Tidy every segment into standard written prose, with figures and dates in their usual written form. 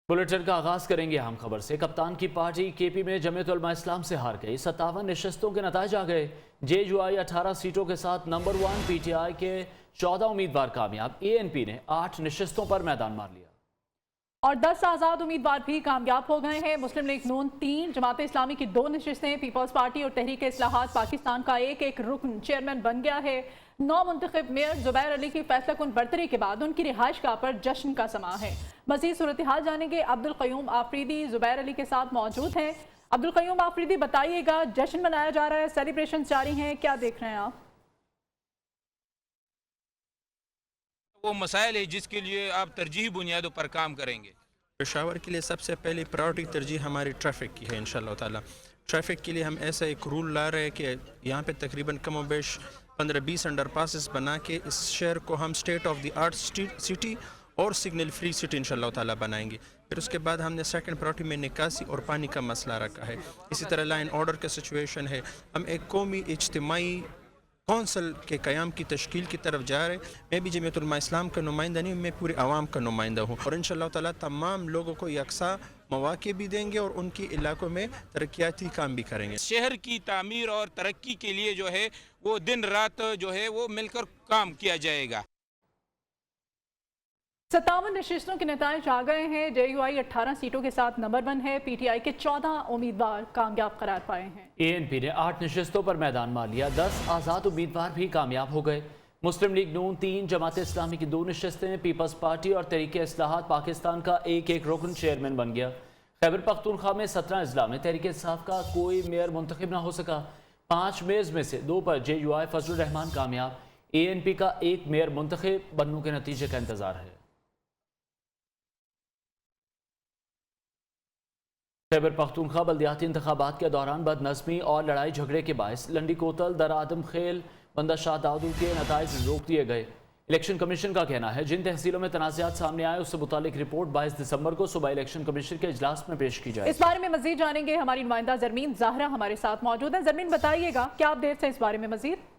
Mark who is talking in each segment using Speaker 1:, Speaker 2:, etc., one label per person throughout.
Speaker 1: Bulletin का आगाज करेंगे अहम खबर से। कप्तान की पार्टी केपी में जमीयत उलमा इस्लाम से हार गई। 57 नशस्तों के नतीजे आ गए। जेयूआई 18 सीटों के साथ नंबर 1, पीटीआई के 14 उम्मीदवार कामयाब। एएनपी ने 8 नशस्तों पर मैदान मार लिया
Speaker 2: और 10 आज़ाद उम्मीदवार भी कामयाब हो गए हैं। मुस्लिम लीग नून 3, जमात इस्लामी की 2 नशिस्तें, पीपल्स पार्टी और तहरीक इस्लाहात पाकिस्तान का एक रुकन चेयरमैन बन गया है। 9 मुंतखब मेयर जुबैर अली की फैसला कुन बरतरी के बाद उनकी रिहाइश गाह पर जश्न का समा है। मज़ीद सूरत हाल जानेंगे। अब्दुल क़य्यूम आफरीदी जुबैर अली के साथ मौजूद हैं। अब्दुल क़य्यूम आफरीदी, बताइएगा, जश्न मनाया जा रहा है, सेलिब्रेशन जारी हैं, क्या देख रहे हैं आप?
Speaker 3: वो मसाइल है जिसके लिए आप तरजीही बुनियादों पर काम करेंगे।
Speaker 4: पेशावर के लिए सबसे पहली प्रायोरिटी तरजीह हमारी ट्रैफिक की है। इंशाल्लाह ताला ट्रैफिक के लिए हम ऐसा एक रूल ला रहे हैं कि यहाँ पे तकरीबन कम बेश 15-20 अंडरपासेस बना के इस शहर को हम state of the art city और सिग्नल फ्री सिटी इंशाल्लाह ताला बनाएंगे। फिर उसके बाद हमने सेकंड प्रायोरिटी में निकासी और पानी का मसला रखा है। इसी तरह लाइन ऑर्डर का सिचुएशन है। हम एक कौमी इज्तिमाई कौंसल के क़याम की तश्कील की तरफ जा रहे हैं। मैं भी जमीयत उलमा इस्लाम का नुमाइंदा नहीं, मैं पूरे आवाम का नुमाइंदा हूँ और इंशाअल्लाह ताला तमाम लोगों को यकसा मौक़े भी देंगे और उनके इलाकों में तरक्याती काम भी करेंगे।
Speaker 3: शहर की तामीर और तरक्की के लिए जो है वो दिन रात जो है वो मिलकर काम किया जाएगा।
Speaker 2: 57 नशिस्तों के नतीजे आ गए हैं। जेयूआई 18 सीटों के साथ नंबर 1 है। पीटीआई के 14 उम्मीदवार कामयाब करार पाए हैं।
Speaker 1: एएनपी ने 8 नशस्तों पर मैदान मार लिया। 10 आज़ाद उम्मीदवार भी कामयाब हो गए। मुस्लिम लीग नून 3, जमात इस्लामी की 2 नशस्तें, पीपल्स पार्टी और तहरीक इस्लाहात पाकिस्तान का एक रुकन चेयरमैन बन गया। खैबर पख्तूनख्वा में 17 अजला में तहरीक इंसाफ का कोई मेयर मुंतखब ना हो सका। 5 मेयर्स में से 2 पर जेयूआई फजलुर रहमान कामयाब। एएनपी का 1 मेयर मुंतखब बनने के नतीजे का इंतजार है। खैबर पख्तूनख्वा बल्दियाती इंतखाबात के दौरान बदनज़मी और लड़ाई झगड़े के बायस लंडी कोतल, दर आदम खेल, बंदा शाह दाऊद के नताइज रोक दिए गए। इलेक्शन कमीशन का कहना है जिन तहसीलों में तनाज़ात सामने आए उससे मुतालिक रिपोर्ट 22 दिसंबर को सुबह इलेक्शन कमीशन के इजलास में पेश की जाए।
Speaker 2: इस बारे में मजीद जानेंगे। हमारी नुमाइंदा ज़रमीन ज़ाहरा हमारे साथ मौजूद है। ज़रमीन, बताइएगा, क्या अपडेट्स हैं इस बारे में मजीद?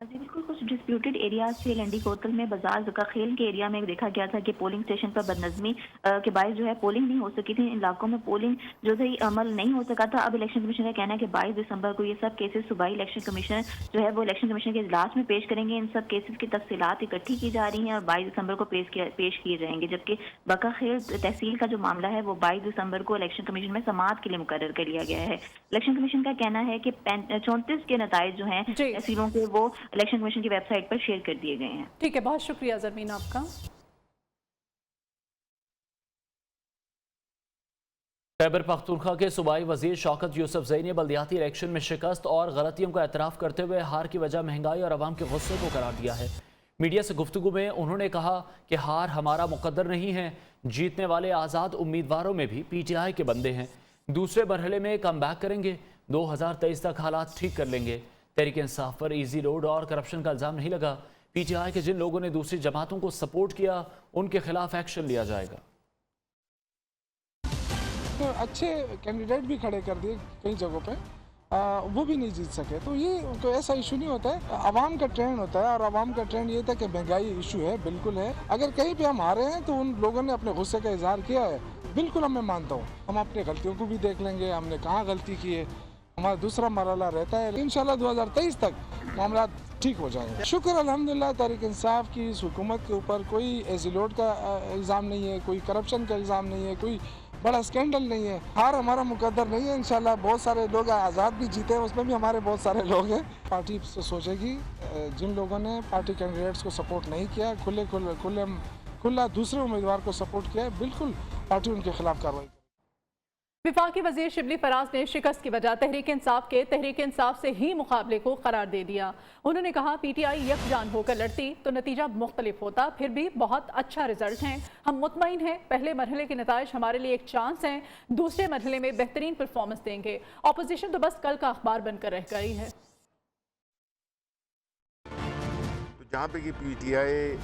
Speaker 5: जी बिल्कुल, कुछ डिस्प्यूटेड एरियाज से लंडी कोतल में बाजार जका खेल के एरिया में देखा गया था कि पोलिंग स्टेशन पर बदनज़मी के बायस जो है पोलिंग नहीं हो सकी थी। इन इलाकों में पोलिंग जो है अमल नहीं हो सका था। अब इलेक्शन कमीशन का कहना है कि 22 दिसंबर को ये सब केसेस सुबह इलेक्शन कमीशन जो है वो इलेक्शन कमीशन के इजलास में पेश करेंगे। इन सब केसेस की तफसीलात इकट्ठी की जा रही हैं और 22 दिसंबर को पेश किए जाएंगे। जबकि बका खेल तहसील का जो मामला है वो 22 दिसंबर को इलेक्शन कमीशन में समाअत के लिए मुकर्रर कर लिया गया है। इलेक्शन कमीशन का कहना है कि 34 के नताइज जो हैं तहसीलों के वो इलेक्शन कमीशन की वेबसाइट पर शेयर कर दिए गए हैं।
Speaker 2: ठीक है, बहुत शुक्रिया ज़रमीन आपका।
Speaker 1: खैबर पख्तूनख्वा के सूबाई वजीर शौकत यूसुफजई ने बल्दियाती इलेक्शन में शिकस्त और गलतियों का एतराफ़ करते हुए हार की वजह महंगाई और अवाम के गुस्से को करार दिया है। मीडिया से गुफ्तगू में उन्होंने कहा कि हार हमारा मुकद्दर नहीं है। जीतने वाले आज़ाद उम्मीदवारों में भी पीटीआई के बंदे हैं। दूसरे मरहले में कम बैक करेंगे। 2023 तक हालात ठीक कर लेंगे। तहरीक इंसाफ पर इजी रोड और करप्शन का इल्ज़ाम नहीं लगा। पीटीआई के जिन लोगों ने दूसरी जमातों को सपोर्ट किया उनके खिलाफ एक्शन लिया जाएगा।
Speaker 6: तो अच्छे कैंडिडेट भी खड़े कर दिए कई जगहों पे, वो भी नहीं जीत सके। तो ये कोई ऐसा इशू नहीं होता है, आवाम का ट्रेंड होता है और आवाम का ट्रेंड ये था कि महंगाई इशू है, बिल्कुल है। अगर कहीं पे हम हारे हैं तो उन लोगों ने अपने गुस्से का इजहार किया है, बिल्कुल मैं मानता हूँ। हम अपनी गलतियों को भी देख लेंगे, हमने कहाँ गलती की है। हमारा दूसरा मरहला रहता है, इंशाल्लाह 2023 तक मामला ठीक हो जाएंगे। शुक्र अल्हम्दुलिल्लाह तहरीक इंसाफ की इस हुकूमत के ऊपर कोई एजी लोड का इल्ज़ाम नहीं है, कोई करप्शन का इल्ज़ाम नहीं है, कोई बड़ा स्कैंडल नहीं है। हार हमारा मुकद्दर नहीं है। इंशाल्लाह बहुत सारे लोग आज़ाद भी जीते हैं, उसमें भी हमारे बहुत सारे लोग हैं। पार्टी सोचेगी जिन लोगों ने पार्टी कैंडिडेट्स को सपोर्ट नहीं किया, खुला दूसरे उम्मीदवार को सपोर्ट किया, बिल्कुल पार्टी उनके खिलाफ कार्रवाई।
Speaker 2: विफाकी वजीर शिबली फराज ने शिकस्त की वजह तहरीक इंसाफ से ही मुकाबले को करार दे दिया। उन्होंने कहा पीटीआई यकजान होकर लड़ती तो नतीजा मुख्तलिफ होता, फिर भी बहुत अच्छा रिजल्ट है। हम मुतमईन हैं, पहले मरहले के नताइज हमारे लिए एक चांस हैं, दूसरे मरहले में बेहतरीन परफॉर्मेंस देंगे। अपोजिशन तो बस कल का अखबार बनकर रह गई है।
Speaker 7: तो जहाँ पे कि पीटीआई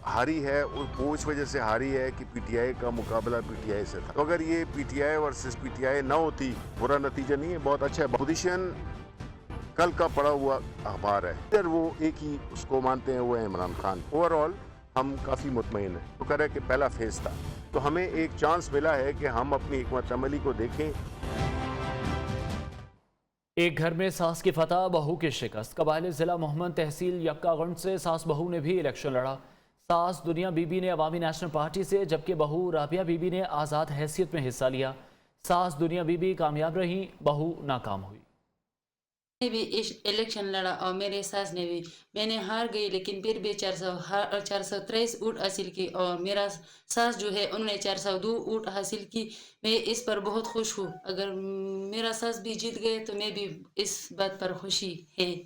Speaker 7: हारी है और वो इस वजह से हारी है कि पीटीआई का मुकाबला पीटीआई से था। तो अगर ये पीटीआई वर्सेस पीटीआई ना होती, बुरा नतीजा नहीं है, बहुत अच्छा है। पोजीशन कल का पड़ा हुआ अखबार है, इधर वो एक ही उसको मानते हैं, वो है इमरान खान। ओवरऑल हम काफ़ी मुतमईन हैं। तो कह रहे कि पहला फेज़ था, तो हमें एक चांस मिला है कि हम अपनी हिकमत अमली को देखें।
Speaker 1: एक घर में सास की फतह, बहू की शिकस्त। कबायली ज़िला मोहम्मद तहसील यक्कागंज से सास बहू ने भी इलेक्शन लड़ा। सास दुनिया बीबी ने अवामी नेशनल पार्टी से, जबकि बहू राबिया बीबी ने आज़ाद हैसियत में हिस्सा लिया। सास दुनिया बीबी कामयाब रही, बहू नाकाम हुई।
Speaker 8: मैंने भी इलेक्शन लड़ा और मेरे सास ने भी, मैंने हार गई लेकिन फिर भी 423 वोट हासिल की और मेरा सास जो है उन्होंने 402 वोट हासिल की। मैं इस पर बहुत खुश हूँ। अगर मेरा सास भी जीत गए तो मैं भी इस बात पर खुशी है,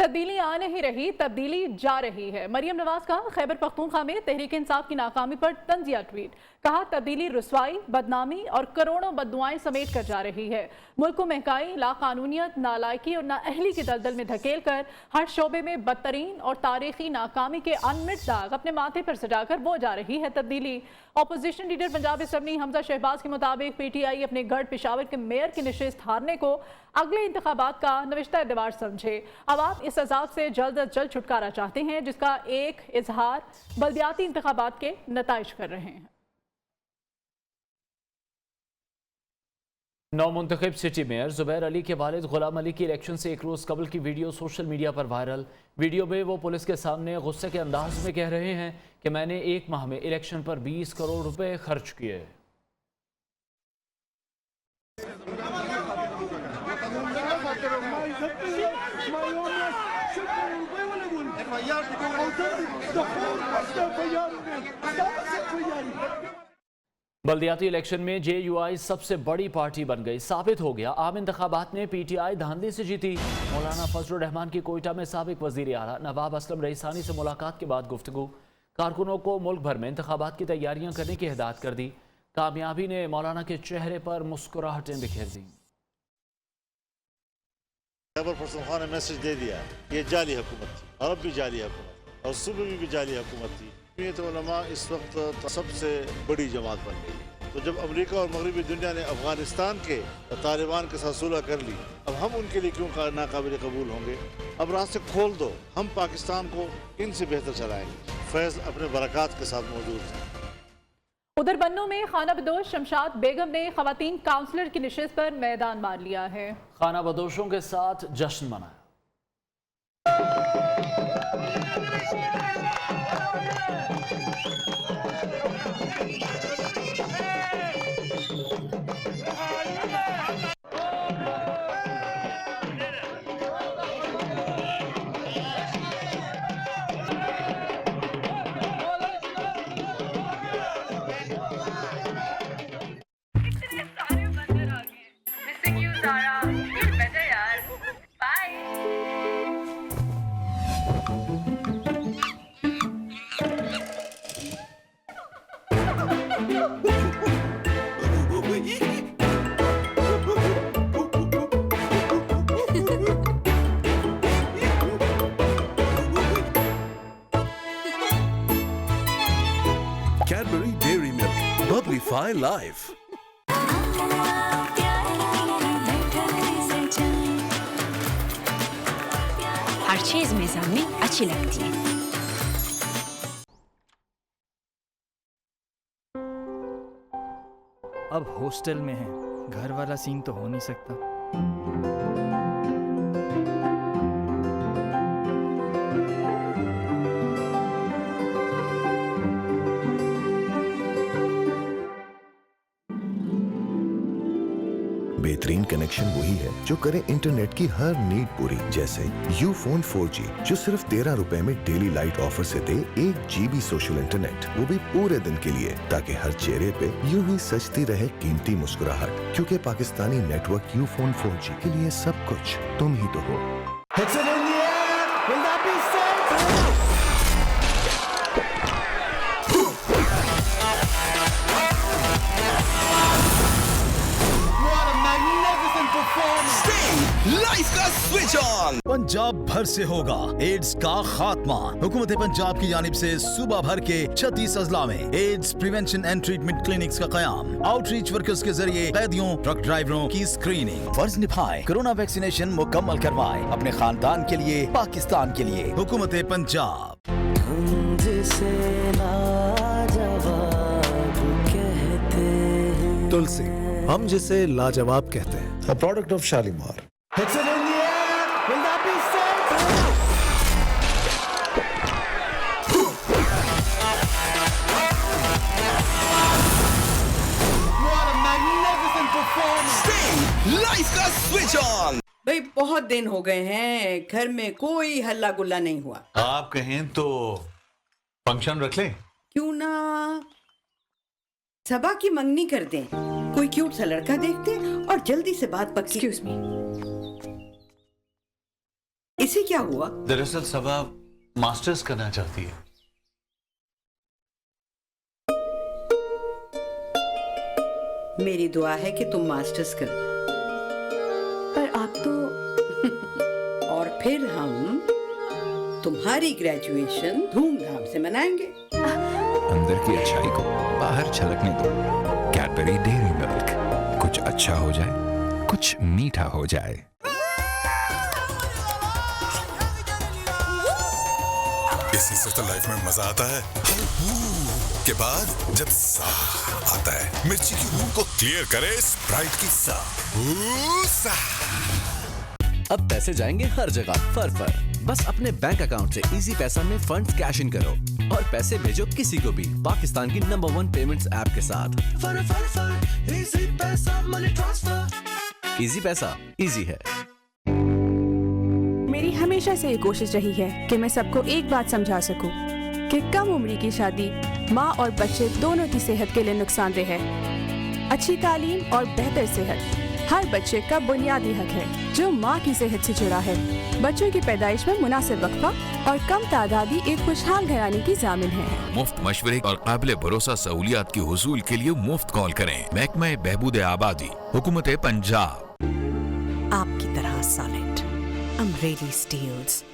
Speaker 2: तब्दीली आ नहीं रही, तब्दीली जा रही है। मरियम नवाज का खैबर पख्तूनख्वा में तहरीक इंसाफ की नाकामी पर तंजिया ट्वीट। कहा तब्दीली रुसवाई, बदनामी और करोड़ों बददुआएं समेट कर जा रही है। मुल्क को महंगाई, लाकानूनियत, नालायकी और नाअहली के दलदल में धकेल कर हर शोबे में बदतरीन और तारीखी नाकामी के अनमिट दाग अपने माथे पर सजाकर वो जा रही है तब्दीली। Opposition leader Punjab assembly Hamza Shahbaz के मुताबिक PTI अपने गढ़ पेशावर के मेयर की नशिस्त हारने को अगले इंतखाबात का नविश्ता एतबार समझे। अवाम इस अजाब से जल्द अज जल्द छुटकारा चाहते हैं, जिसका एक इजहार बल्दियाती इंतखाबात के नताइज कर रहे हैं।
Speaker 1: नौमुंतखब सिटी मेयर जुबैर अली के वालिद गुलाम अली की इलेक्शन से एक रोज़ कबल की वीडियो सोशल मीडिया पर वायरल। वीडियो में वो पुलिस के सामने गुस्से के अंदाज में कह रहे हैं कि मैंने एक माह में इलेक्शन पर 20 करोड़ रुपए खर्च किए। बल्दियाती इलेक्शन में JUI सबसे बड़ी पार्टी बन गई, साबित हो गया। आम इंतखाबात में PTI धांधली से जीती। मौलाना फजलुर रहमान की कोयटा में साबिक वजीर आला नवाब असलम रईसानी से मुलाकात के बाद गुफ्तगू। कारकुनों को मुल्क भर में इंतखाबात की तैयारियां करने की हिदायत कर दी। कामयाबी ने मौलाना के चेहरे पर मुस्कुराहटें बिखेर दी।
Speaker 9: खैबर पख्तूनख्वा ने मैसेज दे दिया, ये जाली हुकूमत थी और अब भी जाली हुकूमत और सुबह भी जाली हुकूमत थी। तो उलमा इस वक्त सबसे बड़ी जमात बन गई। तो जब अमेरिका और मगरबी दुनिया ने अफगानिस्तान के तालिबान के साथ सुलह कर ली, अब हम उनके लिए क्यों नाकाबिल कबूल होंगे। अब रास्ते खोल दो, हम पाकिस्तान को इनसे बेहतर चलाएंगे। फैज़ अपने बरक़ात के साथ मौजूद हैं।
Speaker 2: उधर बन्नों में खाना बदोश शमशाद बेगम ने खवातीन काउंसलर की नशिस्त पर मैदान मार लिया है।
Speaker 1: खाना बदोशों के साथ जश्न मनाया।
Speaker 10: Cadbury Dairy Milk, Bubblyfy Life.
Speaker 11: हर चीज मेज़ान में अच्छी लगती है।
Speaker 12: अब हॉस्टल में है, घर वाला सीन तो हो नहीं सकता।
Speaker 13: बेहतरीन कनेक्शन वही है जो करे इंटरनेट की हर नीड पूरी, जैसे यूफोन 4G जो सिर्फ 13 रुपए में डेली लाइट ऑफर से दे 1 GB सोशल इंटरनेट, वो भी पूरे दिन के लिए, ताकि हर चेहरे पे यूं ही सजती रहे कीमती मुस्कुराहट। क्योंकि पाकिस्तानी नेटवर्क यूफोन 4G के लिए सब कुछ तुम ही तो हो।
Speaker 10: Steve
Speaker 14: लाइफ का स्विच ऑन। पंजाब भर से होगा एड्स का खात्मा। हुकूमत पंजाब की जानिब से सूबा भर के 36 अजला में AIDS prevention and treatment clinics का क़याम। आउटरीच वर्कर्स के जरिए कैदियों, ट्रक ड्राइवरों की स्क्रीनिंग। फर्ज निभाएं, कोरोना वैक्सीनेशन मुकम्मल करवाएं, अपने खानदान के लिए, पाकिस्तान के लिए। हुकूमत पंजाब।
Speaker 10: तुलसी, हम जिसे लाजवाब कहते हैं, a product of Shalimar.
Speaker 14: It's in the air. Will that be safe? What a magnificent performance! Stay life का switch on.
Speaker 15: भाई बहुत दिन हो गए हैं, घर में कोई हल्ला गुल्ला नहीं हुआ।
Speaker 16: आप कहें तो फंक्शन रख लें?
Speaker 15: क्यों ना सबा की मंगनी कर दें, कोई क्यूट सा लड़का देखते और जल्दी से बात पक्की। एक्सक्यूज मी, इसे क्या हुआ?
Speaker 16: दरअसल सबा मास्टर्स करना चाहती है।
Speaker 15: मेरी दुआ है कि तुम मास्टर्स करो। पर आप तो और फिर हम तुम्हारी ग्रेजुएशन धूमधाम से मनाएंगे।
Speaker 17: अंदर की अच्छाई को बाहर झलकने दो। कैडबरी डेयरी मिल्क, कुछ अच्छा हो जाए, कुछ मीठा हो जाए।
Speaker 18: इसी से तो लाइफ में मजा आता है। के बाद जब साह आता है, मिर्ची की भूख को क्लियर करे स्प्राइट की साह।
Speaker 10: अब पैसे जाएंगे हर जगह फर। बस अपने बैंक अकाउंट से इजी पैसा में फंड्स कैश इन करो और पैसे भेजो किसी को भी पाकिस्तान की नंबर 1 पेमेंट्स ऐप के साथ। इजी पैसा मनी ट्रांसफर। इजी पैसा, इजी है।
Speaker 19: मेरी हमेशा से ये कोशिश रही है कि मैं सबको एक बात समझा सकूं कि कम उम्र की शादी माँ और बच्चे दोनों की सेहत के लिए नुकसानदेह है। अच्छी तालीम और बेहतर सेहत हर बच्चे का बुनियादी हक है जो माँ की सेहत से जुड़ा है। बच्चों की पैदाइश में मुनासिब वक्फा और कम तादादी एक खुशहाल घराने की जामिन है।
Speaker 20: मुफ्त मशवरे और काबिल भरोसा सहूलियात की हुसूल के लिए मुफ्त कॉल करें। महकमा बहबूद आबादी, हुकूमत पंजाब।
Speaker 11: आपकी तरह सॉलिड अमरेली स्टील्स।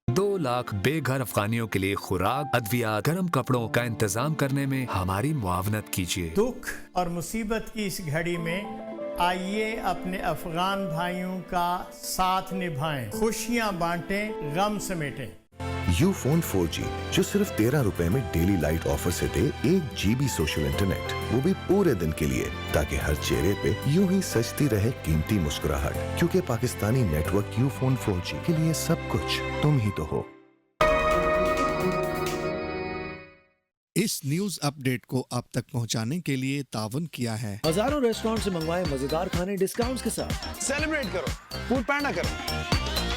Speaker 21: 2 लाख बेघर अफगानियों के लिए खुराक, अद्वियात, गर्म कपड़ों का इंतजाम करने में हमारी मुआवनत कीजिए।
Speaker 22: दुख और मुसीबत की इस घड़ी में आइए अपने अफगान भाइयों का साथ निभाएं, खुशियां बांटें, गम समेटें।
Speaker 13: यूफोन 4G जो सिर्फ 13 रुपए में डेली लाइट ऑफर से दे 1 GB सोशल इंटरनेट, वो भी पूरे दिन के लिए, ताकि हर चेहरे पे यूं ही सजती रहे कीमती मुस्कुराहट। क्योंकि पाकिस्तानी नेटवर्क यूफोन 4G के लिए सब कुछ तुम ही तो हो।
Speaker 23: इस न्यूज अपडेट को आप तक पहुंचाने के लिए तावन किया है
Speaker 10: हजारों रेस्टोरेंट से मंगवाए मजेदार खाने डिस्काउंट्स के साथ।
Speaker 23: सेलिब्रेट करो, फूड पैंडा करो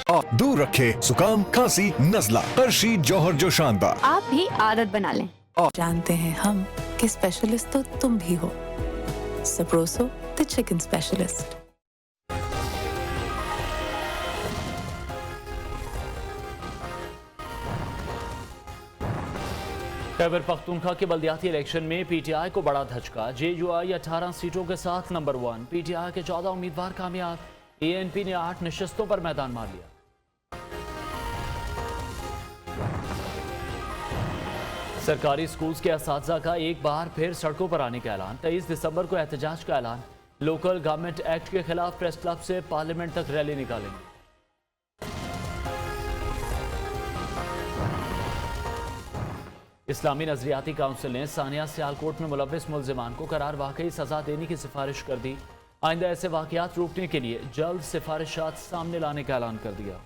Speaker 13: और दूर रखे जुकाम, खांसी, नजला, अर्शी, जौहर जो शानदार।
Speaker 24: आप भी आदत बना लें। और जानते हैं हम कि स्पेशलिस्ट तो तुम भी हो। सप्रोसो the chicken specialist.
Speaker 1: Khyber Pakhtunkhwa के बल्दियाती इलेक्शन में पीटीआई को बड़ा धचका। जेयूआई 18 सीटों के साथ नंबर 1। पीटीआई के 14 उम्मीदवार कामयाब। एएनपी ने 8 नशिस्तों पर मैदान मार लिया। सरकारी स्कूल्स के असातिज़ा का एक बार फिर सड़कों पर आने का ऐलान। 23 दिसंबर को एहतजाज का ऐलान। लोकल गवर्नमेंट एक्ट के खिलाफ प्रेस क्लब से पार्लियामेंट तक रैली निकालेंगे। इस्लामी नजरियाती काउंसिल ने सानिया सियालकोट में मुलव्विस मुल्जिमान को करार वाकई सजा देने की सिफारिश कर दी। आइंदा ऐसे वाकयात रोकने के लिए जल्द सिफारिशात सामने लाने का ऐलान कर दिया।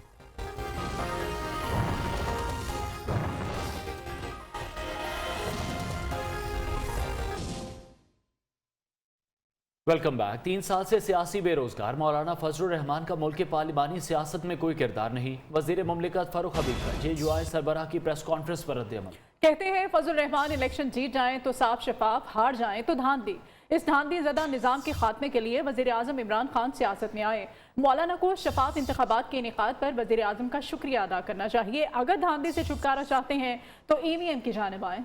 Speaker 1: Welcome back. 3 साल से सियासी बेरोजगार मौलाना फजलुर रहमान का मुल्क की पार्लिमानी सियासत में कोई किरदार नहीं। वजीर मुमलिकत फारूक हबीब का जेयूआई सरबराह की प्रेस कॉन्फ्रेंस पर रद्द-ए-अमल।
Speaker 2: कहते हैं फजलुर रहमान इलेक्शन जीत जाएं तो साफ शफाफ, हार जाएं तो धांधली। इस धांधली ज़दा निज़ाम के खात्मे के लिए वज़ीर आज़म इमरान खान सियासत में आए। मौलाना को शफाफ इंतखाबात के इनेकाद पर वज़ीर आज़म का शुक्रिया अदा करना चाहिए। अगर धांधली से छुटकारा चाहते हैं तो ईवीएम की जानिब आएं।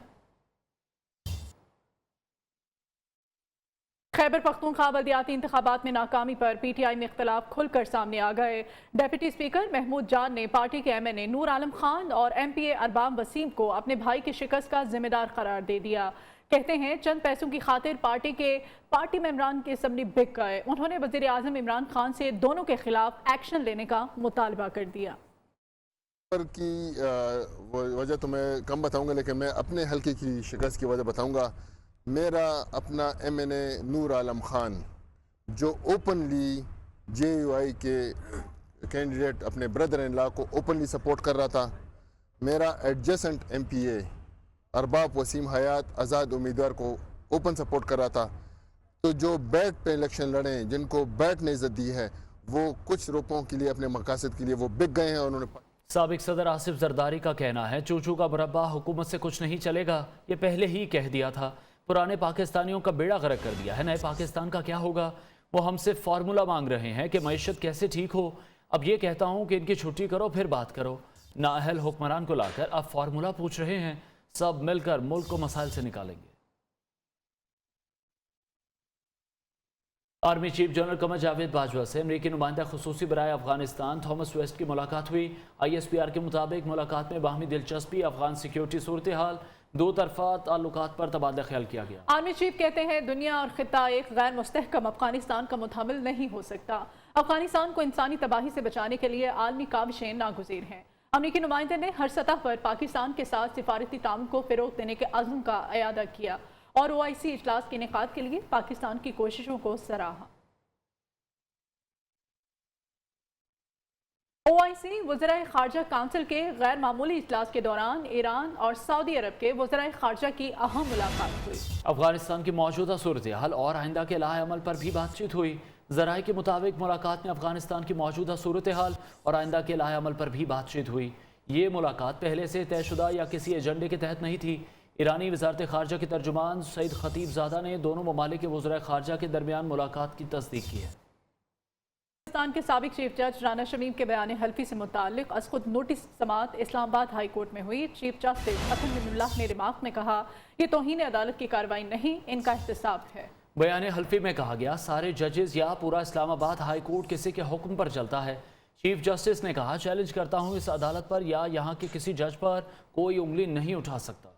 Speaker 2: खैबर पख्तूनख्वा बल्दियाती इंतखाबात में नाकामी पर PTI में इख्तलाफ खुलकर सामने आ गए। डिप्टी स्पीकर महमूद जान ने पार्टी के MNA नूर आलम खान और MPA अरबाम वसीम को अपने भाई की शिकस्त का जिम्मेदार करार दे दिया। कहते हैं चंद पैसों की खातिर पार्टी मेंबरान के असम्बली बिक गए। उन्होंने वज़ीर आज़म इमरान खान से दोनों के खिलाफ एक्शन लेने का मुतालबा कर दिया।
Speaker 3: की वजह तो मैं कम बताऊंगा, लेकिन मैं अपने हल्के की शिकस्त की वजह बताऊंगा। मेरा अपना MNA नूर आलम खान जो ओपनली JUI के कैंडिडेट अपने ब्रदर इन लॉ को ओपनली सपोर्ट कर रहा था, मेरा एडजेसेंट MPA अरबाब वसीम हयात आज़ाद उम्मीदवार को ओपन सपोर्ट कर रहा था, तो जो बैट पे इलेक्शन लड़े, जिनको बैट ने इज्जत दी है, वो कुछ रुपयों के लिए अपने मकासद के लिए वो बिक गए हैं। उन्होंने
Speaker 1: साबिक सदर आसिफ जरदारी का कहना है चूचू का मुरब्बा हुकूमत से कुछ नहीं चलेगा, ये पहले ही कह दिया था। पुराने पाकिस्तानियों का बेड़ा गर्क कर दिया है, नए पाकिस्तान का क्या होगा। वो हमसे फार्मूला मांग रहे हैं कि मईशत कैसे ठीक हो। अब ये कहता हूँ कि इनकी छुट्टी करो फिर बात करो। नाअहल हुक्मरान को लाकर अब फार्मूला पूछ रहे हैं। सब मिलकर मुल्क को मसाइल से निकालेंगे। Army chief general Qamar Javed Bajwa से अमरीकी नुमाइंदा खुसूसी बराए अफगानिस्तान थॉमस वेस्ट की मुलाकात हुई। ISPR के मुताबिक मुलाकात में बाहमी दिलचस्पी, अफगान सिक्योरिटी सूरत हाल, दो तरफा ताल्लुकात पर तबादला ख्याल किया गया।
Speaker 2: आर्मी चीफ कहते हैं दुनिया और खिता एक गैर मुस्तहकम अफगानिस्तान का मुतामिल नहीं हो सकता। अफगानिस्तान को इंसानी तबाही से बचाने के लिए आलमी काविशें नागुज़ीर हैं। अमरीकी नुमाइंदे ने हर सतह पर पाकिस्तान के साथ सिफारती ताउन को फ़रोग़ देने के अज़्म का अयादा किया और OIC इजलास के इनेकाद के लिए पाकिस्तान की कोशिशों को सराहा। OIC वज़राए ख़ारजा काउंसिल के गैर मामूली इजलास के दौरान ईरान और सऊदी अरब के वज़राए ख़ारजा की अहम मुलाकात हुई।
Speaker 1: अफगानिस्तान की मौजूदा सूरत हाल और आइंदा के लाहे अमल पर भी बातचीत हुई। ज़राए के मुताबिक मुलाकात में अफगानिस्तान की मौजूदा सूरत हाल और आइंदा के लाहे अमल पर भी बातचीत हुई। ये मुलाकात पहले से तयशुदा या किसी एजेंडे के तहत नहीं थी। ईरानी वज़ारत ख़ारजा के तर्जुमान सईद खतीबज़ादा ने दोनों ममालिक के वज़राए ख़ारजा के दरमियान मुलाकात की तस्दीक की है।
Speaker 2: पाकिस्तान के साबिक चीफ जज राना शमीम के बयान हल्फी से मुताल्लिक अज खुद नोटिस समात इस्लामाबाद हाई कोर्ट में हुई। चीफ जस्टिस अतन मिनुल्लाह ने रिमार्क में कहा, ये तौहीन अदालत की कार्रवाई नहीं, इनका एहतसाब है।
Speaker 1: बयान हल्फी में कहा गया सारे जजेस या पूरा इस्लामाबाद हाई कोर्ट किसी के हुक्म पर चलता है। चीफ जस्टिस ने कहा चैलेंज करता हूँ इस अदालत पर या यहाँ के किसी जज पर कोई उंगली नहीं उठा सकता।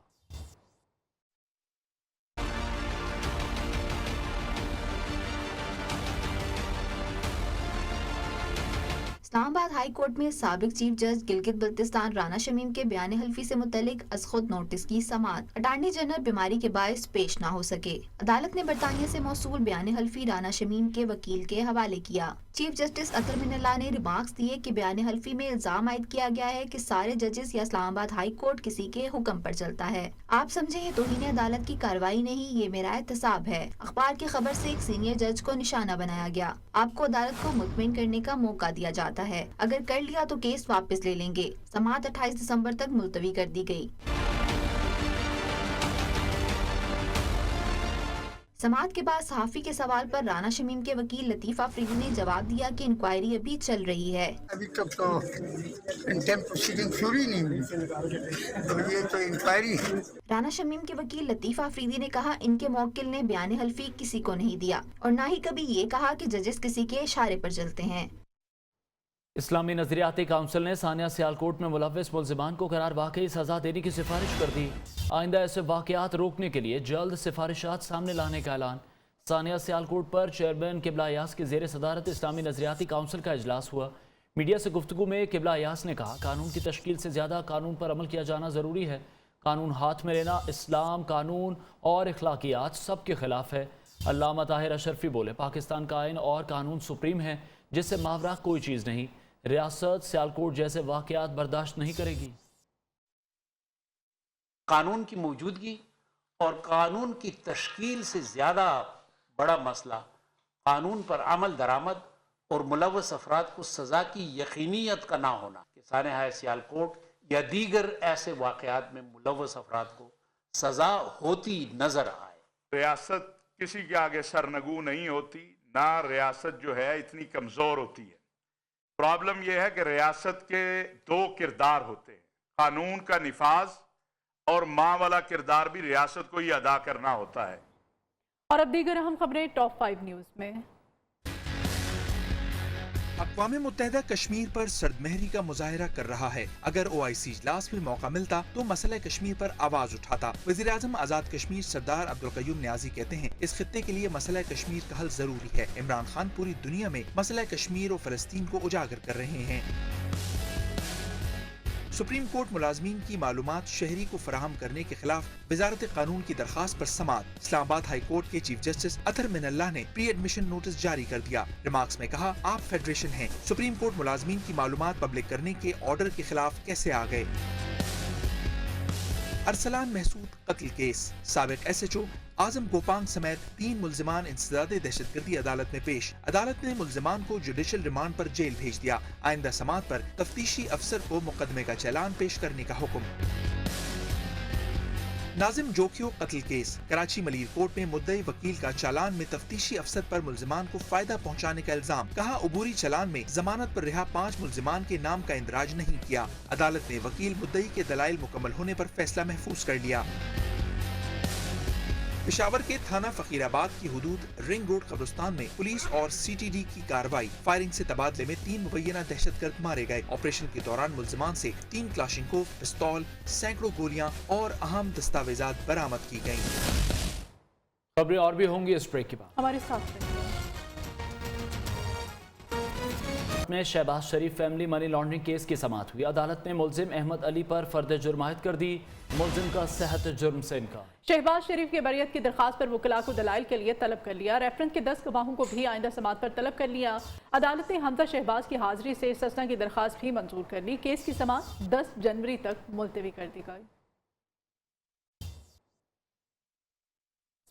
Speaker 4: इस्लामाबाद हाई कोर्ट में साबिक चीफ जज गिलगित बल्तिस्तान राना शमीम के बयान हल्फी से मुतल्लिक अज खुद नोटिस की समाअत। अटॉर्नी जनरल बीमारी के बायस पेश ना हो सके। अदालत ने बरतानिया से मौसूल बयान हल्फी राना शमीम के वकील के हवाले किया। चीफ जस्टिस अतर मिनल्लाह ने रिमार्क्स दिए कि बयान हल्फी में इल्जाम आयद किया गया है कि सारे जजेस या इस्लामाबाद हाई कोर्ट किसी के हुक्म पर चलता है। आप समझे ये तौहीन अदालत की कार्रवाई नहीं, ये मेरा एहतसाब है। अखबार की खबर से एक सीनियर जज को निशाना बनाया गया। आपको अदालत को मुतमिन करने का मौका दिया जाता है, अगर कर लिया तो केस वापस ले लेंगे। समाअत 28 दिसंबर तक मुलतवी कर दी गई। समाअत के बाद सहाफी के सवाल पर राना शमीम के वकील लतीफ अफरीदी ने जवाब दिया कि इंक्वायरी अभी चल रही है।
Speaker 5: अभी तक तो कंटेम्प्ट प्रोसीडिंग शुरू ही नहीं हुई, तो ये तो इंक्वायरी है।
Speaker 4: राना शमीम के वकील लतीफ अफरीदी ने कहा इनके मौकिल ने बयान हल्फी किसी को नहीं दिया और न ही कभी ये कहा कि जजेस किसी के इशारे पर चलते हैं।
Speaker 1: इस्लामी नजरियाती काउंसिल ने सानिया सियालकोट में मुलव्विस मुल्जिमान को करार वाकई सजा देने की सिफारिश कर दी। आइंदा ऐसे वाकयात रोकने के लिए जल्द सिफारिशात सामने लाने का ऐलान। सानिया सियालकोट पर चेयरमैन किबला यास के ज़ेर सदारत इस्लामी नजरियाती काउंसिल का इजलास हुआ। मीडिया से गुफ्तगू में किबला यास ने कहा कानून की तश्कील से ज़्यादा कानून पर अमल किया जाना ज़रूरी है। कानून हाथ में लेना इस्लाम, कानून और अखलाकियात सब के खिलाफ है। अल्लामा ताहिर अशरफी बोले पाकिस्तान का आइन और कानून सुप्रीम है, जिससे मावरा कोई चीज़ नहीं। रियासत सियालकोट जैसे वाकयात बर्दाश्त नहीं करेगी।
Speaker 6: कानून की मौजूदगी और कानून की तश्कील से ज़्यादा बड़ा मसला कानून पर अमल दरामद और मुलव्वस अफराद को सज़ा की यकीनियत का ना होना। साने हाय सियालकोट या दीगर ऐसे वाकयात में मुलव्वस अफराद को सज़ा होती नज़र आए।
Speaker 7: रियासत किसी के आगे सरनगू नहीं होती, ना रियासत जो है इतनी कमज़ोर होती है। प्रॉब्लम यह है कि रियासत के दो किरदार होते हैं, कानून का निफाज और माँ वाला किरदार भी रियासत को ही अदा करना होता है।
Speaker 2: और अब दीगर अहम खबरें टॉप 5 न्यूज में।
Speaker 8: अक़वाम मुत्तहिदा कश्मीर पर सर्दमहरी का मुजाहरा कर रहा है। अगर OIC इजलास में मौका मिलता तो मसला कश्मीर पर आवाज उठाता। वज़ीर आज़म आज़ाद कश्मीर सरदार अब्दुल क़य्यूम न्याज़ी कहते हैं इस खित्ते के लिए मसला कश्मीर का हल जरूरी है। इमरान खान पूरी दुनिया में मसला कश्मीर और फ़लस्तीन को उजागर कर रहे हैं। सुप्रीम कोर्ट मुलाजमीन की मालूमात शहरी को फराहम करने के खिलाफ वजारत कानून की दरखास्त पर समाअत। इस्लामाबाद हाई कोर्ट के चीफ जस्टिस अतर मिनल्लाह ने प्री एडमिशन नोटिस जारी कर दिया। रिमार्क्स में कहा आप फेडरेशन हैं। सुप्रीम कोर्ट मुलाजमीन की मालूमात पब्लिक करने के ऑर्डर के खिलाफ कैसे आ गए। अरसलान महसूद कत्ल केस, साबिक SHO आजम गोपांग समेत 3 मुल्जिमान इंसदादे दहशतगर्दी अदालत में पेश। अदालत ने मुल्जिमान को जुडिशल रिमांड पर जेल भेज दिया। आइंदा समाअत पर तफ्तीशी अफसर को मुकदमे का चालान पेश करने का हुक्म। नाजिम जोखियो कत्ल केस, कराची मलीर कोर्ट में मुद्दई वकील का चालान में तफ्तीशी अफसर पर मुल्जिमान को फायदा पहुंचाने का इल्जाम। कहा अबूरी चालान में जमानत पर रिहा 5 मुल्जिमान के नाम का इंदराज नहीं किया। अदालत ने वकील मुद्दई के दलाइल मुकम्मल होने पर फैसला महफूज कर लिया। पेशावर के थाना फकीराबाद की हुदूद रिंग रोड कब्रिस्तान में पुलिस और CTD की कार्रवाई। फायरिंग से तबादले में 3 मुबैना दहशतगर्द मारे गए। ऑपरेशन के दौरान मुल्जिमान से 3 क्लाशिंकोव, पिस्तौल, सैकड़ों गोलियां और अहम दस्तावेजात बरामद की गयी।
Speaker 1: खबरें और भी होंगी इस ब्रेक के बाद।
Speaker 2: हमारे साथ
Speaker 1: में शहबाज शरीफ फैमिली मनी लॉन्ड्रिंग केस की समाअत हुई। अदालत ने मुल्जिम अहमद अली पर फर्द जुर्म आयद कर दी। मुल्जिम का सेहत जुर्म से इनकार।
Speaker 2: शहबाज शरीफ की बरियत की दरखास्त पर वकला को दलाइल के लिए तलब कर लिया। रेफरेंस के 10 गवाहों को भी आइंदा समाअत पर तलब कर लिया। अदालत ने हमजा शहबाज की हाजिरी से सजना की दरखास्त भी मंजूर कर ली। केस की समाअत 10 जनवरी तक मुलतवी कर दी गई।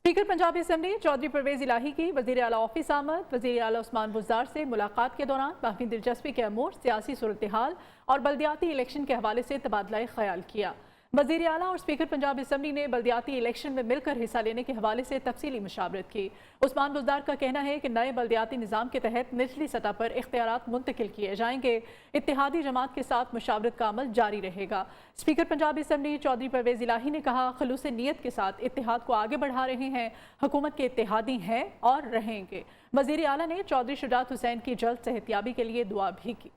Speaker 2: स्पीकर पंजाबी असम्बली चौधरी परवेज इलाही की वज़ीर आला ऑफिस आमद। वज़ीर आला उस्मान बुज़दार से मुलाकात के दौरान बाकी दिलचस्पी के अमूर, सियासी सूरत हाल और बल्दियाती इलेक्शन के हवाले से तबादला ख्याल किया। वज़ीर आला और स्पीकर पंजाबी असम्बली ने बल्दियाती इलेक्शन में मिलकर हिस्सा लेने के हवाले से तफसीली मुशावरत की। उस्मान बुज़दार का कहना है कि नए बल्दियाती निज़ाम के तहत निचली सतह पर इख्तियारात मुंतकिल किए जाएंगे। इत्तेहादी जमात के साथ मुशावरत का अमल जारी रहेगा। स्पीकर पंजाबी असम्बली चौधरी परवेज इलाही ने कहा खलूस नीयत के साथ इत्तेहाद को आगे बढ़ा रहे हैं। हुकूमत के इत्तेहादी हैं और रहेंगे। वज़ीर आला ने चौधरी शुजात हुसैन की जल्द सेहतियाबी के लिए दुआ भी की।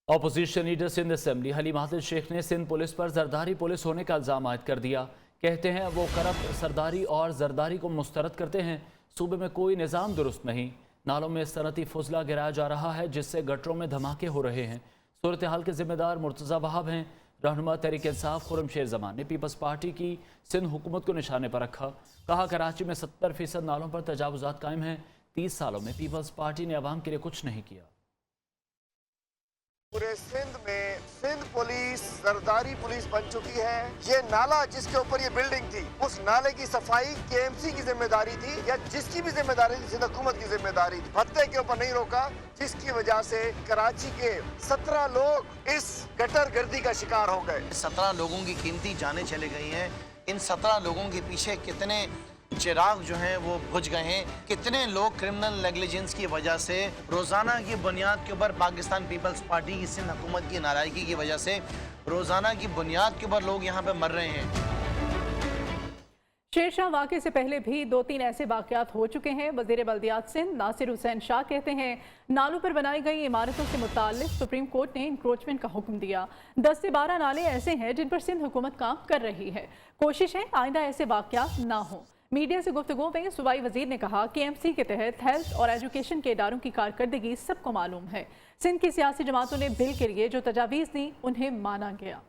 Speaker 1: Opposition leader Sindh assembly Haleem हासिल शेख ने सिंध पुलिस पर जरदारी पुलिस होने का इल्ज़ाम आयद कर दिया। कहते हैं वो करप्ट सरदारी और जरदारी को मुस्तरद करते हैं। सूबे में कोई निज़ाम दुरुस्त नहीं। नालों में सनती फुजला गिराया जा रहा है जिससे गटरों में धमाके हो रहे हैं। सूरत हाल के जिम्मेदार मुर्तज़ा वहाब हैं। रहनुमा तहरीक इंसाफ खुर्रम शेर जमान ने पीपल्स पार्टी की सिंध हुकूमत को निशाने पर रखा। कहा कराची में 70% नालों पर तजावुज़ात कायम हैं। 30 सालों में पीपल्स पार्टी ने अवाम के लिए कुछ नहीं किया।
Speaker 25: पूरे सिंध में सिंध पुलिस जरदारी पुलिस बन चुकी है। ये नाला जिसके ऊपर ये बिल्डिंग थी, उस नाले की सफाई KMC की जिम्मेदारी थी या जिसकी भी जिम्मेदारी थी, सिंध हुकूमत की जिम्मेदारी थी। भत्ते के ऊपर नहीं रोका, जिसकी वजह से कराची के 17 लोग इस गटर गर्दी का शिकार हो गए।
Speaker 9: 17 लोगों की कीमती जानें चले गई हैं। इन 17 लोगों के पीछे कितने चिराग जो हैं वो बुझ गए हैं। कितने लोग क्रिमिनल नेग्लिजेंस की वजह से रोज़ाना की बुनियाद के ऊपर पाकिस्तान पीपल्स पार्टी की सिंध हुकूमत की नाराज़गी की वजह से रोज़ाना की बुनियाद के ऊपर लोग यहाँ पे मर रहे हैं।
Speaker 2: शेरशाह वाक़े से पहले भी 2-3 ऐसे वाक़यात हो चुके हैं। वज़ीर बल्दियात सिंध नासिर हुसैन शाह कहते हैं नालों पर बनाई गई इमारतों से मुताल्लिक़ सुप्रीम कोर्ट ने इंक्रोचमेंट का हुक्म दिया। 10 से 12 नाले ऐसे हैं जिन पर सिंध हुकूमत काम कर रही है। कोशिश है आइंदा ऐसे वाक़यात ना हो। मीडिया से गुफ्तगू में सूबाई वज़ीर ने कहा KMC के तहत हेल्थ और एजुकेशन के इदारों की कारकर्दगी सबको मालूम है। सिंध की सियासी जमातों ने बिल के लिए जो तजावीज़ दी उन्हें माना गया।